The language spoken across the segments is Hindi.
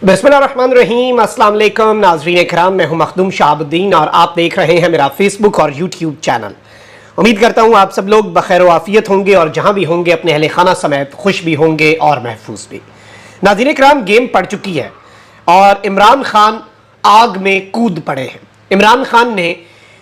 बिस्मिल्लाहिर्रहमानिर्रहीम, अस्सलाम वालेकुम नाज़रीन इकराम, मैं हूं मखदूम शाहबुद्दीन और आप देख रहे हैं मेरा फेसबुक और यूट्यूब चैनल। उम्मीद करता हूं आप सब लोग बखैर व आफियत होंगे और जहां भी होंगे अपने अहले खाना समेत खुश भी होंगे और महफूज भी। नाज़रीन इकराम, गेम पड़ चुकी है और इमरान खान आग में कूद पड़े हैं। इमरान खान ने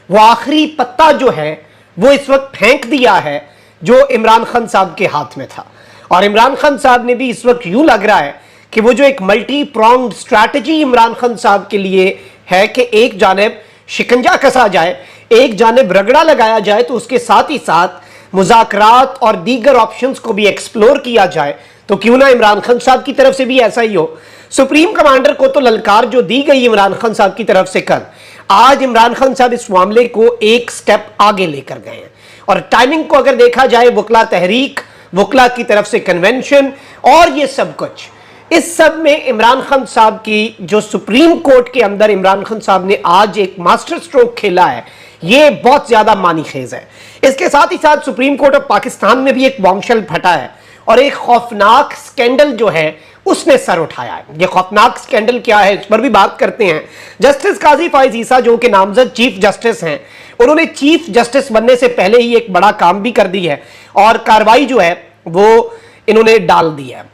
वो आखिरी पत्ता जो है वो इस वक्त फेंक दिया है जो इमरान खान साहब के हाथ में था, और इमरान खान साहब ने भी इस वक्त यूं लग रहा है कि वो जो एक multi pronged strategy Imran Khan साहब के लिए है कि एक जानिब शिकंजा कसा जाए, एक जानिब रगड़ा लगाया जाए, तो उसके साथ ही साथ मुज़ाकरात और दीगर ऑप्शंस को भी एक्सप्लोर किया जाए। तो क्यों ना इमरान खान साहब की तरफ से भी ऐसा ही हो। सुप्रीम कमांडर को तो ललकार जो दी गई इमरान खान साहब की तरफ से कल, आज इमरान खान साहब इस मामले को एक स्टेप आगे लेकर गए हैं। और टाइमिंग को अगर देखा जाए, वकला तहरीक, वकला की तरफ से कन्वेंशन और ये सब कुछ, इस सब में इमरान खान साहब की जो सुप्रीम कोर्ट के अंदर इमरान खान साहब ने आज एक मास्टर स्ट्रोक खेला है, ये बहुत ज्यादा मानीखेज है। इसके साथ ही साथ सुप्रीम कोर्ट ऑफ पाकिस्तान में भी एक बॉम्बशेल फटा है और एक खौफनाक स्कैंडल जो है उसने सर उठाया है। ये खौफनाक स्कैंडल क्या है, इस पर भी बात करते हैं। जस्टिस काजी फाइज ईसा, जो कि नामजद चीफ जस्टिस हैं, उन्होंने चीफ जस्टिस बनने से पहले ही एक बड़ा काम भी कर दी है और कार्रवाई जो है वो इन्होंने डाल दी है।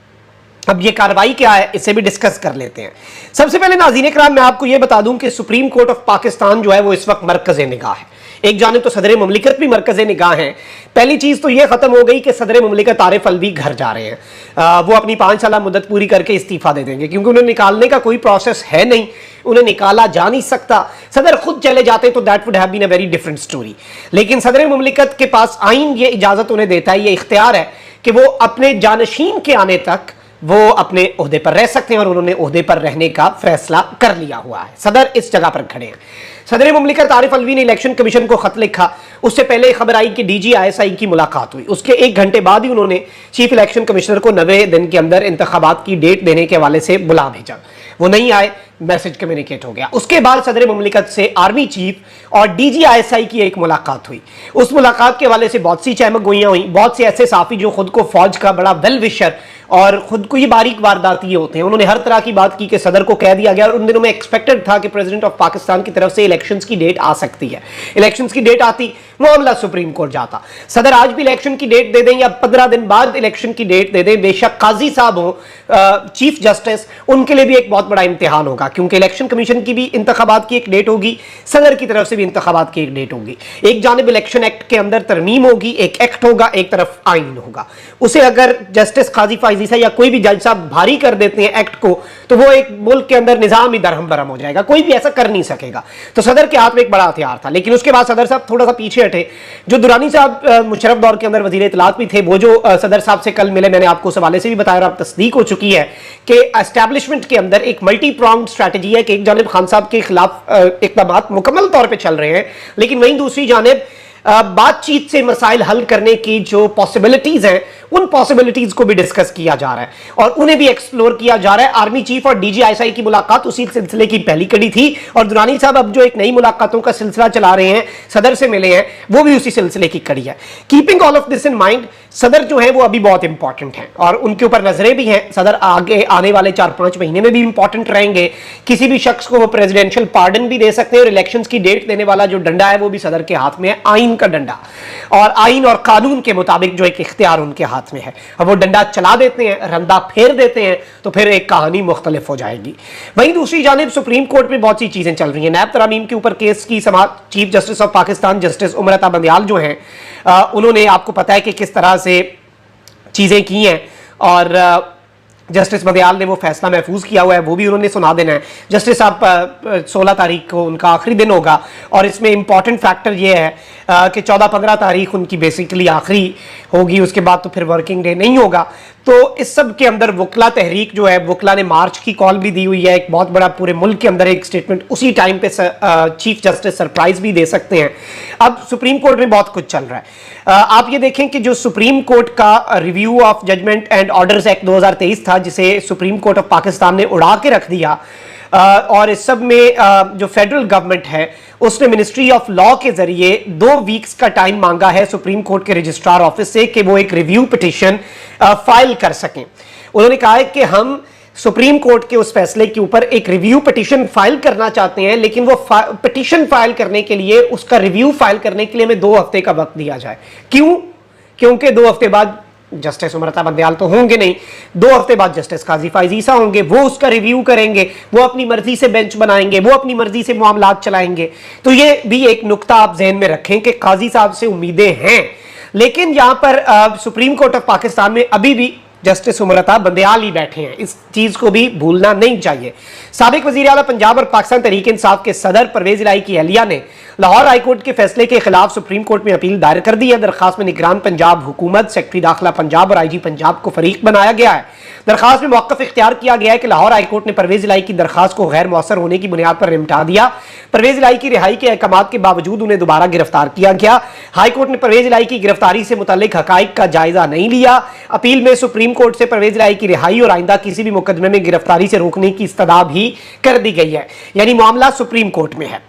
अब ये कार्रवाई क्या है, इसे भी डिस्कस कर लेते हैं। सबसे पहले नाज़रीन इकराम, मैं आपको ये बता दूं कि सुप्रीम कोर्ट ऑफ पाकिस्तान जो है वो इस वक्त मरकज़ निगाह है। एक जानिब तो सदर मुमलिकत भी मरकज़ निगाह है। पहली चीज तो ये खत्म हो गई कि सदर मुमलिकत आरिफ अलवी घर जा रहे हैं। वो अपनी 5 साल मुद्दत पूरी करके इस्तीफा दे देंगे, क्योंकि उन्हें निकालने का कोई प्रोसेस है नहीं, उन्हें निकाला जा नहीं सकता। सदर खुद चले जाते तो that would have been a very different story. लेकिन सदर मुमलिकत के पास आइन ये इजाजत उन्हें देता है, ये इख्तियार है कि वो अपने जानशीन के आने तक वो अपने ओहदे पर रह सकते हैं, और उन्होंने ओहदे पर रहने का फैसला कर लिया हुआ है। सदर इस जगह पर खड़े हैं। सदर मुमलिकत आरिफ अलवी ने इलेक्शन कमीशन को खत लिखा। उससे पहले खबर आई कि डीजी ISI की मुलाकात हुई। उसके 1 घंटे बाद ही उन्होंने चीफ इलेक्शन कमिश्नर को 90 दिन के अंदर इंतखाबात की डेट देने के हवाले से बुला भेजा। वो नहीं आए, मैसेज कम्युनिकेट हो गया। उसके बाद सदर मुमलिकत से आर्मी चीफ और डीजी ISI की एक मुलाकात हुई। उस मुलाकात के हवाले से बहुत सी चहमक गोइयां हुई। बहुत से ऐसे साफी जो खुद को फौज का बड़ा वेल विशर और खुद को ये बारीक वारदाती होते हैं, उन्होंने हर तरह की बात की कि सदर को कह दिया गया। और उन दिनों में एक्सपेक्टेड था कि प्रेसिडेंट ऑफ पाकिस्तान की तरफ से इलेक्शंस की डेट आ सकती है। इलेक्शंस की डेट आती, मामला सुप्रीम कोर्ट जाता। सदर आज भी इलेक्शन की डेट दे दें या 15 दिन बाद इलेक्शन की डेट दे दें, बेशक काजी साहब हो चीफ जस्टिस, उनके लिए भी एक बहुत बड़ा इम्तिहान होगा, क्योंकि इलेक्शन कमीशन की भी इंतखाबात की एक डेट होगी, सदर की तरफ से भी इंतखाबात की एक डेट होगी। एक जानिब इलेक्शन एक्ट के अंदर तरमीम होगी, एक एक्ट होगा, एक तरफ आइन होगा। उसे अगर जस्टिस काजी फाइज ईसा या कोई भी जज साहब भारी कर देते हैं एक्ट को, तो वो एक मुल्क के अंदर निजाम ही दरहम बरहम हो जाएगा, कोई भी ऐसा कर नहीं सकेगा। तो सदर के हाथ में एक बड़ा हथियार था। लेकिन उसके बाद सदर साहब थोड़ा सा पीछे हटे। जो दुरानी साहब मुशर्रफ दौर के अंदर वजीर इत्तलात भी थे, वो जो सदर साहब से कल मिले, मैंने आपको उस हवाले से भी बताया और अब तस्दीक हो चुकी है कि एस्टैब्लिशमेंट के अंदर एक मल्टी प्रॉन्ग्ड स्ट्रैटेजी है कि एक जानिब खान साहब के खिलाफ इकदाम मुकम्मल तौर पर चल रहे हैं, लेकिन वहीं दूसरी जानिब बातचीत से मसाइल हल करने की जो पॉसिबिलिटीज हैं, उन पॉसिबिलिटीज को भी डिस्कस किया जा रहा है और उन्हें भी एक्सप्लोर किया जा रहा है। आर्मी चीफ और डीजी ISI की मुलाकात उसी सिलसिले की पहली कड़ी थी, और दुरानी साहब अब जो एक नई मुलाकातों का सिलसिला चला रहे हैं, सदर से मिले हैं, वो भी उसी सिलसिले की कड़ी है। Keeping all of this in mind, सदर जो है वो अभी बहुत इंपॉर्टेंट है और उनके ऊपर नजरें भी हैं। सदर आगे आने वाले 4-5 महीने में भी इंपॉर्टेंट रहेंगे। किसी भी शख्स को वो प्रेसिडेंशियल पार्डन भी दे सकते हैं और इलेक्शंस की डेट देने वाला जो डंडा है वो भी सदर के हाथ में है, आइन का डंडा, और आइन और कानून के मुताबिक जो एक इख्तियार उनके हाथ में है। अब वो डंडा चला देते हैं, रंदा फेर देते हैं, तो फिर एक कहानी मुख्तलिफ हो जाएगी। वहीं दूसरी जानिब सुप्रीम कोर्ट में बहुत सी चीजें चल रही हैं। नैब तरामीम के ऊपर केस की समाअत chief justice of Pakistan justice Umar Ata Bandial जो हैं, उन्होंने, आपको पता है कि किस तरह से चीजें की हैं, और जस्टिस बंदयाल ने वो फैसला महफूज किया हुआ है, वो भी उन्होंने सुना देना है। जस्टिस साहब 16 तारीख को उनका आखिरी दिन होगा, और इसमें इंपॉर्टेंट फैक्टर ये है कि 14-15 तारीख उनकी बेसिकली आखिरी होगी, उसके बाद तो फिर वर्किंग डे नहीं होगा। तो इस सब के अंदर वकला तहरीक जो है, वकला ने मार्च की कॉल भी दी हुई है, एक बहुत बड़ा पूरे मुल्क के अंदर एक स्टेटमेंट उसी टाइम पे चीफ जस्टिस सरप्राइज भी दे सकते हैं। अब सुप्रीम कोर्ट में बहुत कुछ चल रहा है। आप ये देखें कि जो सुप्रीम कोर्ट का review of judgement and orders act 2023 था, जिसे सुप्रीम कोर्ट ऑफ पाकिस्तान ने उड़ा के रख दिया, और इस सब में जो फेडरल गवर्नमेंट है उसने मिनिस्ट्री ऑफ लॉ के जरिए 2 वीक्स का टाइम मांगा है सुप्रीम कोर्ट के रजिस्ट्रार ऑफिस से कि वो एक रिव्यू पिटीशन फाइल कर सकें। उन्होंने कहा है कि हम सुप्रीम कोर्ट के उस फैसले के ऊपर एक रिव्यू पिटीशन फाइल करना चाहते हैं, लेकिन वो पिटीशन फाइल करने के लिए, उसका रिव्यू फाइल करने के लिए हमें 2 हफ्ते का वक्त दिया जाए। क्यों? क्योंकि 2 हफ्ते बाद जस्टिस उमरता बंदयाल तो होंगे नहीं, 2 हफ्ते बाद जस्टिस काजी फाइज ईसा होंगे, वो उसका रिव्यू करेंगे, वो अपनी मर्जी से बेंच बनाएंगे, वो अपनी मर्जी से मामलात चलाएंगे। तो ये भी एक नुक्ता आप जहन में रखें कि काजी साहब से उम्मीदें हैं, लेकिन यहां पर सुप्रीम कोर्ट ऑफ पाकिस्तान में अभी भी जस्टिस उमरता बंदयाल ही बैठे हैं, इस चीज को भी भूलना नहीं चाहिए। साबिक वजीर आला पंजाब और पाकिस्तान तहरीक इंसाफ के सदर परवेज इलाही की अहलिया ने लाहौर हाईकोर्ट के फैसले के खिलाफ सुप्रीम कोर्ट में अपील दायर कर दी है। दरखास्त में निगरान पंजाब हुकूमत, सेक्रेटरी दाखिला पंजाब और IG पंजाब को फरीक बनाया गया है। दरखास्त में मौक़िफ़ इख्तियार किया गया है कि लाहौर हाईकोर्ट ने परवेज इलाही की दरखास्त को गैर मौसर होने की बुनियाद पर निपटा दिया। परवेज इलाही की रिहाई के अहकामात के बावजूद उन्हें दोबारा गिरफ्तार किया गया। हाईकोर्ट ने परवेज इलाही की गिरफ्तारी से मुतल्लिक हकाइक का जायजा नहीं लिया। अपील में सुप्रीम कोर्ट से परवेज इलाही की रिहाई और आइंदा किसी भी मुकदमे में गिरफ्तारी से रोकने की इस्तदा भी कर दी गई है, यानी मामला सुप्रीम कोर्ट में है।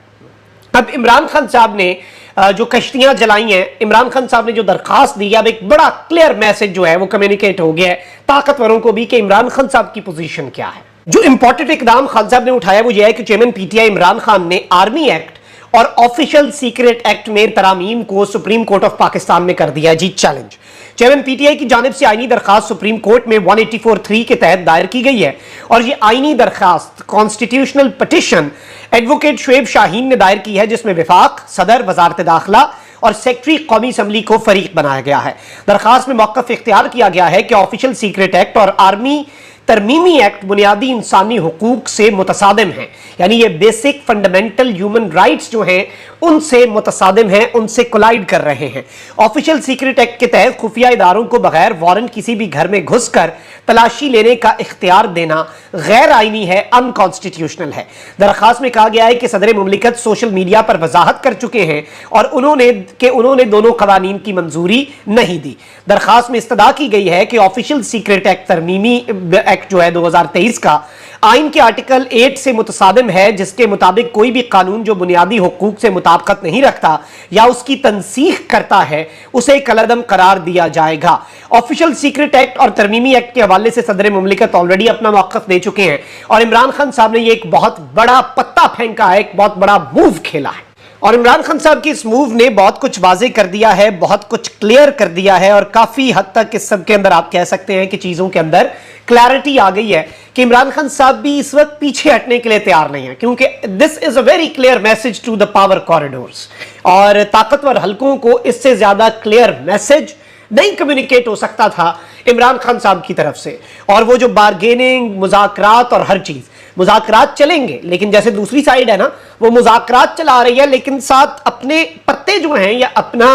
अब इमरान खान साहब ने जो कश्तियां जलाई हैं, इमरान खान साहब ने जो दरखास्त दी है, अब एक बड़ा क्लियर मैसेज जो है वो कम्युनिकेट हो गया है ताकतवरों को भी कि इमरान खान साहब की पोजीशन क्या है। जो इंपॉर्टेंट इकदाम खान साहब ने उठाया वो ये है कि चेयरमैन PTI इमरान खान ने आर्मी एक्ट और ऑफिशियल सीक्रेट एक्ट में तरामीम को सुप्रीम कोर्ट ऑफ पाकिस्तान में कर दिया जी चैलेंज। चेयरमैन PTI की जानिब से आईनी दरखास्त सुप्रीम कोर्ट में 184(3) के तहत दायर की गई है और ये आईनी दरखास्त constitutional petition advocate Shoaib Shaheen ने दायर की है, जिसमें विफाक, सदर, वजारत दाखिला और सेक्रेटरी कौमी असम्बली को फरीक बनाया गया है। दरखास्त में मौक़िफ़ इख्तियार किया गया है कि ऑफिशियल सीक्रेट एक्ट और आर्मी तरमीमी एक्ट बुनियादी इंसानी हुकूक से मुतसादिम हैं, यानी ये बेसिक फंडामेंटल ह्यूमन राइट्स जो हैं उनसे मुतसादिम हैं, उनसे कोलाइड कर रहे हैं। ऑफिशियल सीक्रेट एक्ट के तहत खुफिया इदारों को बगैर वारंट किसी भी घर में घुसकर तलाशी लेने का इख्तियार देना गैर आईनी है, अनकॉन्स्टिट्यूशनल है। दरखास्त में कहा गया है कि सदर मुमलिकत सोशल मीडिया पर वजाहत कर चुके हैं और उन्होंने दोनों कवानीन की मंजूरी नहीं दी। दरखास्त में इस्तदा की गई है कि ऑफिशियल सीक्रेट एक्ट तरमीमी एक्ट जो है 2023 का आइन के आर्टिकल 8 से मुतसादिम है, जिसके मुताबिक कोई भी कानून जो बुनियादी हुकूक से मुताबिकत नहीं रखता या उसकी तनसीख करता है उसे कलअदम करार दिया जाएगा। ऑफिशियल सीक्रेट एक्ट और तरमीमी एक्ट के हवाले से सदर मुमलिकत ऑलरेडी अपना मौक़िफ़ दे चुके हैं और इमरान खान साहब ने ये एक बहुत बड़ा पत्ता फेंका है, एक बहुत बड़ा मूव खेला है और इमरान खान साहब की इस मूव ने बहुत कुछ वाज़ेह कर दिया है, बहुत कुछ क्लियर कर दिया है और काफी हद तक इस सब के अंदर आप कह सकते हैं कि चीजों के अंदर क्लैरिटी आ गई है कि इमरान खान साहब भी इस वक्त पीछे हटने के लिए तैयार नहीं है, क्योंकि this is a very clear message to the power corridors और ताकतवर हलकों को इससे ज्यादा क्लियर मैसेज नहीं कम्युनिकेट हो सकता था इमरान खान साहब की तरफ से। और वो जो बार्गेनिंग, मुज़ाकरात और हर चीज, मुज़ाकरात चलेंगे लेकिन जैसे दूसरी साइड है ना, वो मुज़ाकरात चला रही है लेकिन साथ अपने पत्ते जो हैं या अपना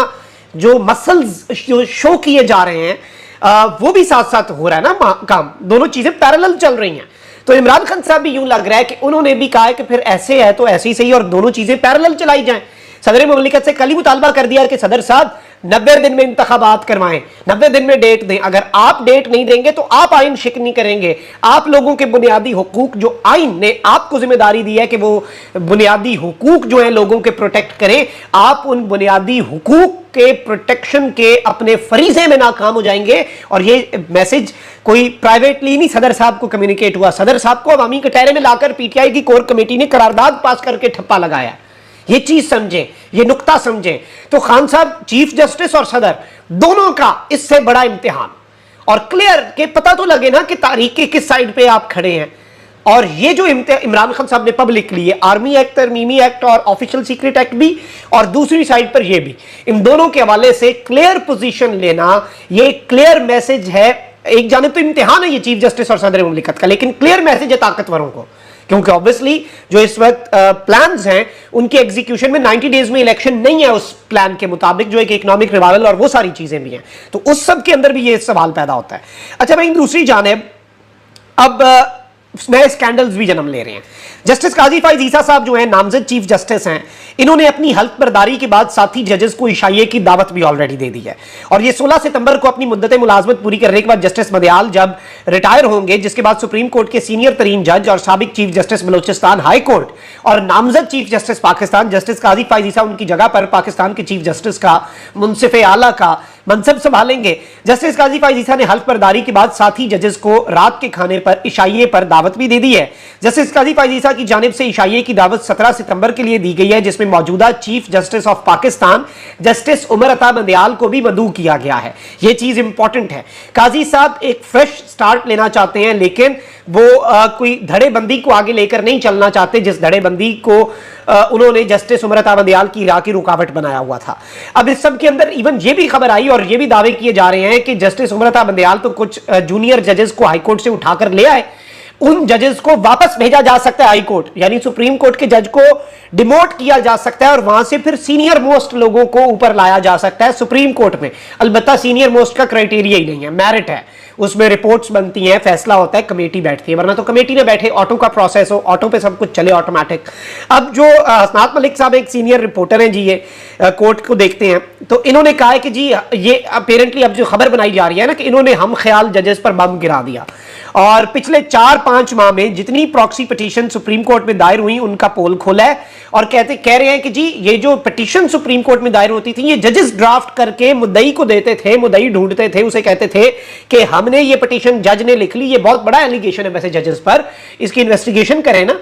जो मसल्स जो शो किए जा रहे हैं वो भी साथ साथ हो रहा है ना काम, दोनों चीजें पैरेलल चल रही हैं। तो इमरान खान साहब भी यूं लग रहा है कि उन्होंने भी कहा है कि फिर ऐसे है तो ऐसे ही सही और दोनों चीजें पैरेलल चलाई जाएं। सदर मुमलिकत से कल ही मुतालबा कर दिया कि सदर साहब 90 दिन में इंतखाबात करवाएं, 90 दिन में डेट दें। अगर आप डेट नहीं देंगे तो आप आइन शिकनी करेंगे। आप लोगों के बुनियादी हुकूक जो आइन ने आपको जिम्मेदारी दी है कि वो बुनियादी हुकूक जो है लोगों के प्रोटेक्ट करें, आप उन बुनियादी हुकूक के प्रोटेक्शन के अपने फरीजे में नाकाम हो जाएंगे। और ये मैसेज कोई प्राइवेटली नहीं सदर साहब को कम्युनिकेट हुआ, सदर साहब को अवामी कटहरे में लाकर PTI की कोर कमेटी ने करारदाद पास करके ठप्पा लगाया। ये चीज समझें, ये नुक्ता समझें। तो खान साहब, चीफ जस्टिस और सदर दोनों का इससे बड़ा इम्तिहान और क्लियर के पता तो लगे ना कि तारीख के किस साइड पे आप खड़े हैं। और ये जो इमरान खान साहब ने पब्लिकली आर्मी एक्ट, तरमीमी एक्ट और ऑफिशियल सीक्रेट एक्ट भी और दूसरी साइड पर ये भी, इन दोनों के हवाले से क्लियर पोजीशन लेना, ये क्लियर मैसेज है। एक जानिब तो इम्तिहान है ये चीफ जस्टिस और सदर मुमलिकत का, लेकिन क्लियर मैसेज है ताकतवरों को, क्योंकि ऑब्वियसली जो इस वक्त प्लान्स हैं उनके एग्जीक्यूशन में 90 डेज में इलेक्शन नहीं है उस प्लान के मुताबिक, जो एक इकोनॉमिक रिवाइवल और वो सारी चीजें भी हैं। तो उस सब के अंदर भी ये सवाल पैदा होता है। अच्छा भाई, दूसरी जानिब अब नए स्कैंडल्स भी जन्म ले रहे हैं। जस्टिस काजी फाइज ईसा साहब जो है नामजद चीफ जस्टिस हैं, इन्होंने अपनी हल्फ बर्दारी के बाद साथी जजेस को इशाइये की दावत भी ऑलरेडी दे दी है और ये 16 सितंबर को अपनी मुद्दत मुलाजमत पूरी करने के बाद जस्टिस बंदयाल जब रिटायर होंगे, जिसके बाद सुप्रीम कोर्ट के सीनियर तरीन जज और साबिक chief justice Balochistan high court और नामजद चीफ जस्टिस पाकिस्तान जस्टिस काजी फाइज ईसा उनकी जगह पर पाकिस्तान के चीफ जस्टिस का, मुंसिफ आला का मनसब संभालेंगे। जस्टिस काजी फाइज ईसा ने हल्फ बर्दारी के बाद साथी जजेस को रात के खाने पर इशाइये पर दावत भी दे दी है। जस्टिस काजी फाइज ईसा की जानिब से इशाइये की दावत 17 सितंबर के लिए दी गई है, जिसमें मौजूदा chief justice of Pakistan justice Umar Ata Bandial को भी मदऊ किया गया है। यह चीज इंपॉर्टेंट है। काजी साहब एक फ्रेश स्टार्ट लेना चाहते हैं, लेकिन वो कोई धड़ेबंदी को आगे लेकर नहीं चलना चाहते जिस धड़ेबंदी को उन्होंने जस्टिस उमर अता बंदयाल की राह की रुकावट बनाया हुआ था। अब इस सब के अंदर इवन ये भी खबर आई और ये भी दावे किए जा रहे हैं कि जस्टिस उमर अता बंदयाल तो कुछ जूनियर जजेस को हाईकोर्ट से उठाकर ले आए, उन जजेस को वापस भेजा जा सकता है हाईकोर्ट, यानी सुप्रीम कोर्ट के जज को डिमोट किया जा सकता है और वहां से फिर सीनियर मोस्ट लोगों को ऊपर लाया जा सकता है सुप्रीम कोर्ट में। अलबत्ता सीनियर मोस्ट का क्राइटेरिया ही नहीं है, मेरिट है, उसमें रिपोर्ट्स बनती हैं, फैसला होता है, कमेटी बैठती है, वरना तो कमेटी ने बैठे, ऑटो का प्रोसेस हो, ऑटो पे सब कुछ चले ऑटोमेटिक। अब जो हसनात मलिक साहब एक सीनियर रिपोर्टर हैं जी, ये कोर्ट को देखते हैं, तो इन्होंने कहा है कि जी ये अपेरेंटली अब जो खबर बनाई जा रही है ना कि इन्होंने हम ख्याल जजेस पर बम गिरा दिया और पिछले 4-5 माह में जितनी प्रॉक्सी पिटीशन सुप्रीम कोर्ट में दायर हुई उनका पोल खोला है और कह रहे हैं कि जी ये जो पिटीशन सुप्रीम कोर्ट में दायर होती थी ये जजेस ड्राफ्ट करके मुद्दई को देते थे, मुद्दई ढूंढते थे, उसे कहते थे कि हमने ये पिटीशन, जज ने लिख ली। ये बहुत बड़ा एलिगेशन है वैसे जजेस पर, इसकी इन्वेस्टिगेशन करें ना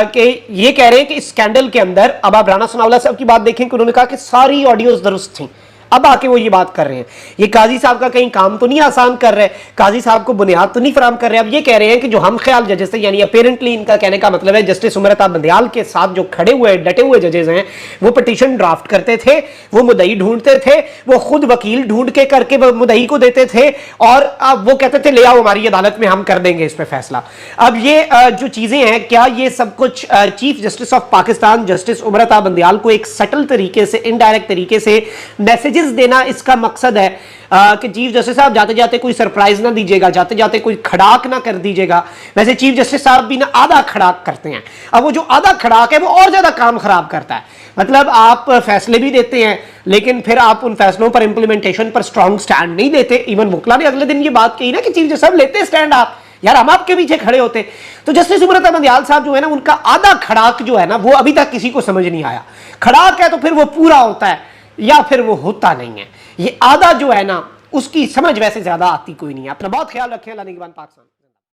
कि ये कह रहे हैं कि इस स्कैंडल के अंदर, अब आप राना सनाउल्लाह साहब की बात देखें कि उन्होंने कहा कि सारी ऑडियोज दुरुस्त थी, अब आके वो ये बात कर रहे हैं। ये काजी साहब का कहीं काम तो नहीं आसान कर रहे, काजी साहब को बुनियाद तो नहीं फराम कर रहे। अब ये कह रहे हैं कि जो हम ख्याल जजेस थे, यानी अपेरेंटली इनका कहने का मतलब है जस्टिस उमर अता बंदयाल के साथ जो खड़े हुए डटे हुए जजेस हैं वो पिटीशन ड्राफ्ट करते थे, वो मुद्दई ढूंढते थे, वो खुद वकील ढूंढ के करके मुद्दई को देते थे और अब वो कहते थे ले आओ हमारी अदालत में, हम कर देंगे इस पर फैसला। अब ये जो चीजें हैं, क्या ये सब कुछ chief justice of Pakistan justice Umar Ata Bandial को एक सटल तरीके से, इनडायरेक्ट तरीके से मैसेज देना इसका मकसद है कि चीफ जस्टिस साहब जाते जाते कोई सरप्राइज ना दीजिएगा, जाते जाते कोई खड़ाक ना कर दीजिएगा। वैसे चीफ जस्टिस साहब भी ना आधा खड़ाक करते हैं, अब वो जो आधा खड़ाक है वो और ज्यादा काम खराब करता है। मतलब आप फैसले भी देते हैं लेकिन फिर आप उन फैसलों पर इंप्लीमेंटेशन पर स्ट्रॉन्ग स्टैंड नहीं देते। इवन बुकला ने अगले दिन ये बात कही ना कि चीफ जस्टिस साहब लेते स्टैंड आप, यार हम आपके पीछे खड़े होते। तो जस्टिस उमर अता बंदयाल साहब जो है ना, उनका आधा खड़ाक जो है ना वो अभी तक किसी को समझ नहीं आया। खड़ाक है तो फिर वो पूरा होता है या फिर वो होता नहीं है। ये आधा जो है ना उसकी समझ वैसे ज्यादा आती कोई नहीं है। अपना बहुत ख्याल रखें। अल्लाह निगहबान पाकिस्तान।